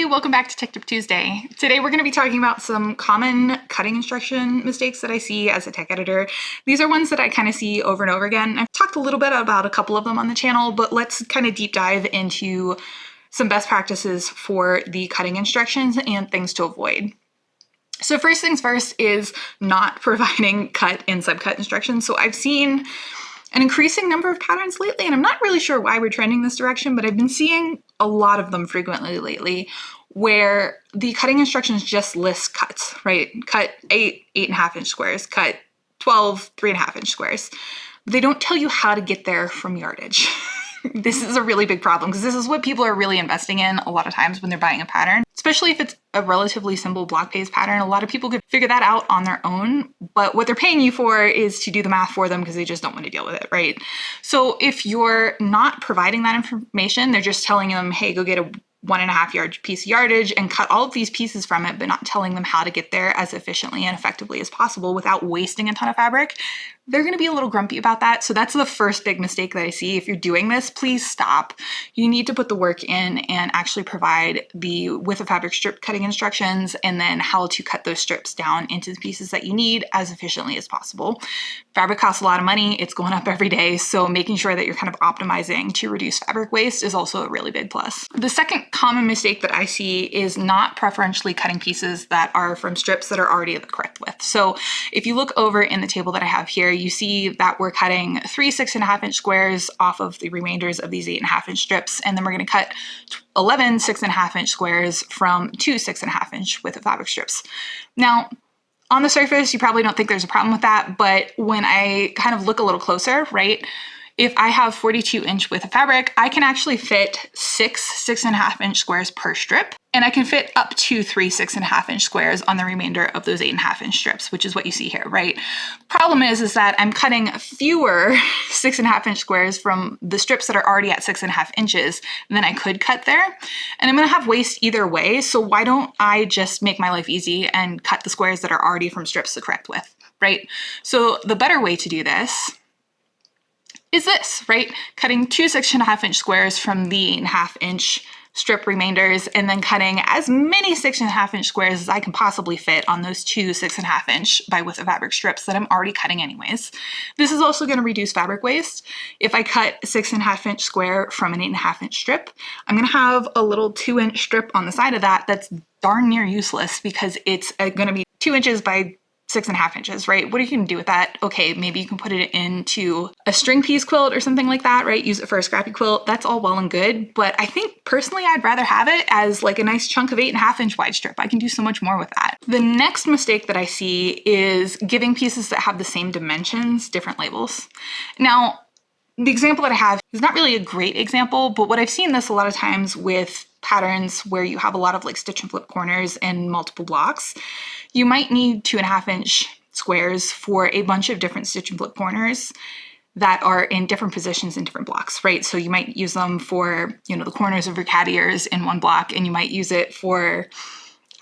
welcome back to Tech Tip Tuesday. Today we're going to be talking about some common cutting instruction mistakes that I see as a tech editor. These are ones that I kind of see over and over again. I've talked a little bit about a couple of them on the channel, but let's kind of deep dive into some best practices for the cutting instructions and things to avoid. So first things first is not providing cut and subcut instructions. So I've seen an increasing number of patterns lately, and I'm not really sure why we're trending this direction, but I've been seeing a lot of them frequently lately where the cutting instructions just list cuts, right? Cut 8.5 inch squares, cut 12, 3.5 inch squares. But they don't tell you how to get there from yardage. This is a really big problem because this is what people are really investing in a lot of times when they're buying a pattern, especially if it's a relatively simple block-based pattern. A lot of people could figure that out on their own, but what they're paying you for is to do the math for them because they just don't want to deal with it, right? So if you're not providing that information, they're just telling them, hey, go get a 1.5 yard piece of yardage and cut all of these pieces from it, but not telling them how to get there as efficiently and effectively as possible without wasting a ton of fabric, they're going to be a little grumpy about that. So that's the first big mistake that I see. If you're doing this, please stop. You need to put the work in and actually provide the width of fabric strip cutting instructions and then how to cut those strips down into the pieces that you need as efficiently as possible. Fabric costs a lot of money. It's going up every day. So making sure that you're kind of optimizing to reduce fabric waste is also a really big plus. The second common mistake that I see is not preferentially cutting pieces that are from strips that are already the correct width. So if you look over in the table that I have here, you see that we're cutting 3 6.5 inch squares off of the remainders of these 8.5 inch strips, and then we're going to cut 11 6.5 inch squares from 2 6.5 inch width of fabric strips. Now, on the surface, you probably don't think there's a problem with that, but when I kind of look a little closer, right? If I have 42 inch width of fabric, I can actually fit 6 6.5 inch squares per strip, and I can fit up to 3 6.5 inch squares on the remainder of those 8.5 inch strips, which is what you see here, right? Problem is that I'm cutting fewer 6.5 inch squares from the strips that are already at 6.5 inches than I could cut there, and I'm gonna have waste either way, so why don't I just make my life easy and cut the squares that are already from strips the correct width, right? So the better way to do this is this, right? Cutting 2 6.5 inch squares from the 8.5 inch strip remainders and then cutting as many 6.5 inch squares as I can possibly fit on those 2 6.5 inch by width of fabric strips that I'm already cutting anyways. This is also going to reduce fabric waste. If I cut a 6.5 inch square from an 8.5 inch strip, I'm going to have a little 2 inch strip on the side of that that's darn near useless because it's going to be 2 inches by 6.5 inches, right? What are you gonna do with that? Okay, maybe you can put it into a string piece quilt or something like that, right? Use it for a scrappy quilt. That's all well and good, but I think personally I'd rather have it as like a nice chunk of 8.5 inch wide strip. I can do so much more with that. The next mistake that I see is giving pieces that have the same dimensions different labels. Now, the example that I have is not really a great example, but what I've seen this a lot of times with patterns where you have a lot of like stitch and flip corners and multiple blocks, you might need 2.5 inch squares for a bunch of different stitch and flip corners that are in different positions in different blocks, right? So you might use them for, you know, the corners of your cat ears in one block, and you might use it for,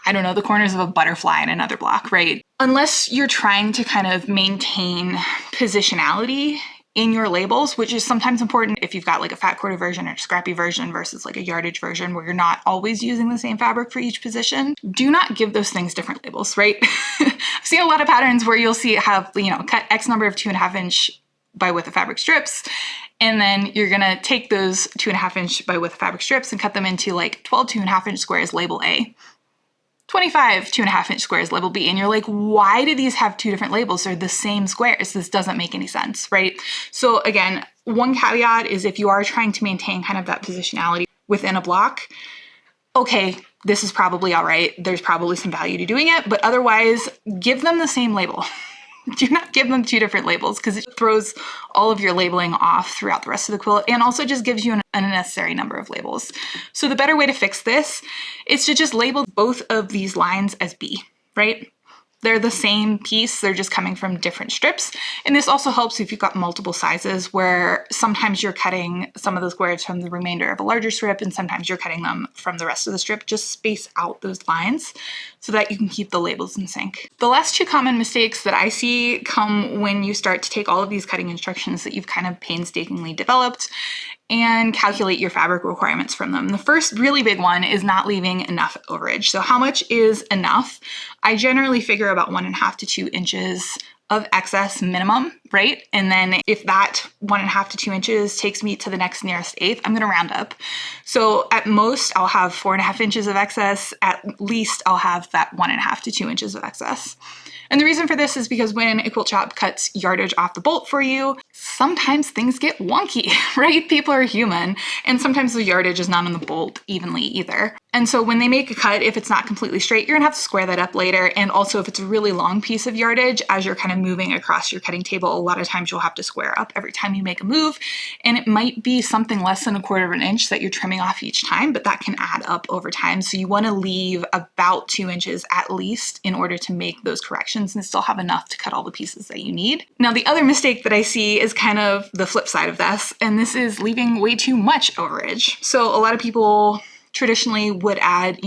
I don't know, the corners of a butterfly in another block, right? Unless you're trying to kind of maintain positionality in your labels, which is sometimes important if you've got like a fat quarter version or a scrappy version versus like a yardage version where you're not always using the same fabric for each position, do not give those things different labels, right? I've seen a lot of patterns where you'll see it have, you know, cut X number of 2.5 inch by width of fabric strips, and then you're gonna take those 2.5 inch by width of fabric strips and cut them into like 12 2.5 inch squares label A, 25 2.5 inch squares label B, and you're like, why do these have two different labels? They're the same squares. This doesn't make any sense, right? So again, one caveat is if you are trying to maintain kind of that positionality within a block, okay, this is probably all right. There's probably some value to doing it, but otherwise give them the same label. Do not give them two different labels because it throws all of your labeling off throughout the rest of the quilt and also just gives you an unnecessary number of labels. So the better way to fix this is to just label both of these lines as B, right? They're the same piece, they're just coming from different strips. And this also helps if you've got multiple sizes where sometimes you're cutting some of the squares from the remainder of a larger strip and sometimes you're cutting them from the rest of the strip. Just space out those lines so that you can keep the labels in sync. The last two common mistakes that I see come when you start to take all of these cutting instructions that you've kind of painstakingly developed and calculate your fabric requirements from them. The first really big one is not leaving enough overage. So how much is enough? I generally figure about 1.5 to 2 inches of excess minimum, right? And then if that 1.5 to 2 inches takes me to the next nearest eighth, I'm gonna round up. So at most I'll have 4.5 inches of excess. At least I'll have that 1.5 to 2 inches of excess. And the reason for this is because when a quilt shop cuts yardage off the bolt for you, sometimes things get wonky, right? People are human, and sometimes the yardage is not on the bolt evenly either. And so when they make a cut, if it's not completely straight, you're gonna have to square that up later. And also if it's a really long piece of yardage, as you're kind of moving across your cutting table, a lot of times you'll have to square up every time you make a move. And it might be something less than 1/4 inch that you're trimming off each time, but that can add up over time. So you wanna leave about 2 inches at least in order to make those corrections and still have enough to cut all the pieces that you need. Now, the other mistake that I see is kind of the flip side of this, and this is leaving way too much overage. So a lot of people traditionally would add,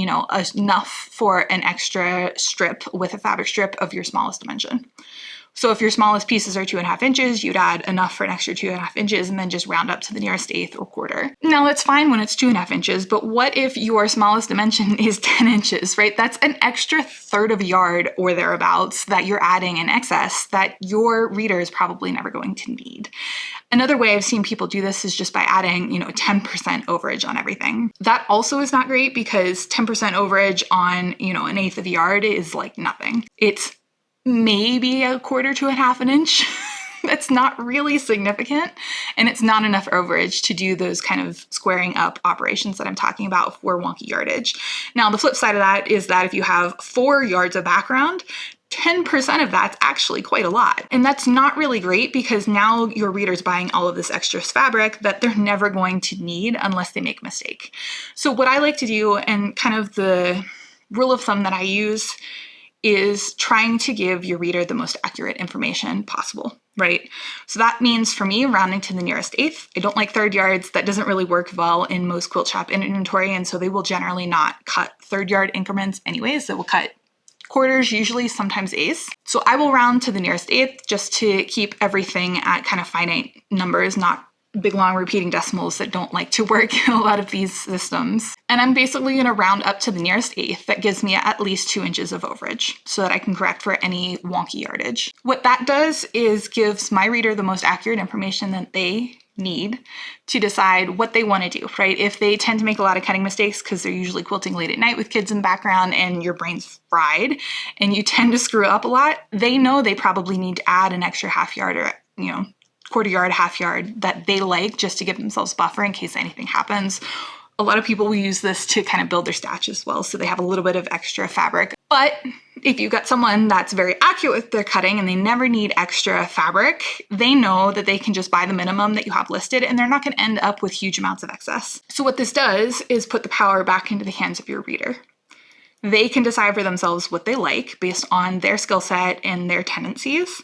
enough for an extra strip with a fabric strip of your smallest dimension. So if your smallest pieces are 2.5 inches, you'd add enough for an extra 2.5 inches and then just round up to the nearest eighth or quarter. Now that's fine when it's 2.5 inches, but what if your smallest dimension is 10 inches, right? That's an extra 1/3 of a yard or thereabouts that you're adding in excess that your reader is probably never going to need. Another way I've seen people do this is just by adding, 10% overage on everything. That also is not great because 10% overage on, an eighth of a yard is like nothing. It's maybe 1/4 to 1/2 inch. That's not really significant, and it's not enough overage to do those kind of squaring up operations that I'm talking about for wonky yardage. Now, the flip side of that is that if you have 4 yards of background, 10% of that's actually quite a lot. And that's not really great because now your reader's buying all of this extra fabric that they're never going to need unless they make a mistake. So what I like to do, and kind of the rule of thumb that I use, is trying to give your reader the most accurate information possible, right? So that means for me, rounding to the nearest eighth. I don't like 1/3 yards. That doesn't really work well in most quilt shop inventory, and so they will generally not cut 1/3 yard increments anyways. They will cut quarters, usually, sometimes eighths. So I will round to the nearest eighth just to keep everything at kind of finite numbers, not big long repeating decimals that don't like to work in a lot of these systems. And I'm basically going to round up to the nearest eighth. That gives me at least 2 inches of overage so that I can correct for any wonky yardage. What that does is gives my reader the most accurate information that they need to decide what they want to do, right? If they tend to make a lot of cutting mistakes because they're usually quilting late at night with kids in the background and your brain's fried and you tend to screw up a lot, they know they probably need to add an extra 1/2 yard or, 1/4 yard, 1/2 yard that they like just to give themselves buffer in case anything happens. A lot of people will use this to kind of build their stash as well, so they have a little bit of extra fabric. But if you've got someone that's very accurate with their cutting and they never need extra fabric, they know that they can just buy the minimum that you have listed and they're not going to end up with huge amounts of excess. So what this does is put the power back into the hands of your reader. They can decide for themselves what they like based on their skill set and their tendencies,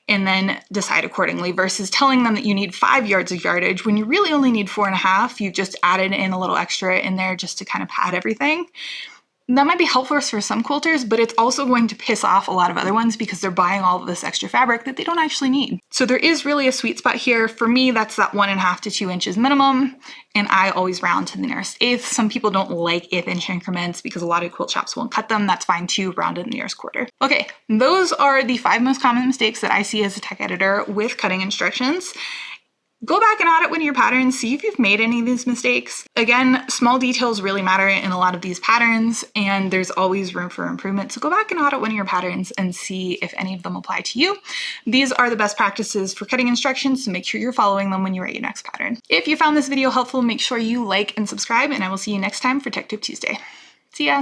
and then decide accordingly, versus telling them that you need 5 yards of yardage when you really only need 4.5. You've just added in a little extra in there just to kind of pad everything. That might be helpful for some quilters, but it's also going to piss off a lot of other ones because they're buying all of this extra fabric that they don't actually need. So there is really a sweet spot here. For me, that's that 1.5 to 2 inches minimum, and I always round to the nearest eighth. Some people don't like 1/8 inch increments because a lot of quilt shops won't cut them. That's fine too, round to the nearest quarter. Okay, those are the 5 most common mistakes that I see as a tech editor with cutting instructions. Go back and audit one of your patterns, see if you've made any of these mistakes. Again, small details really matter in a lot of these patterns, and there's always room for improvement. So go back and audit one of your patterns and see if any of them apply to you. These are the best practices for cutting instructions, so make sure you're following them when you write your next pattern. If you found this video helpful, make sure you like and subscribe, and I will see you next time for Tech Tip Tuesday. See ya!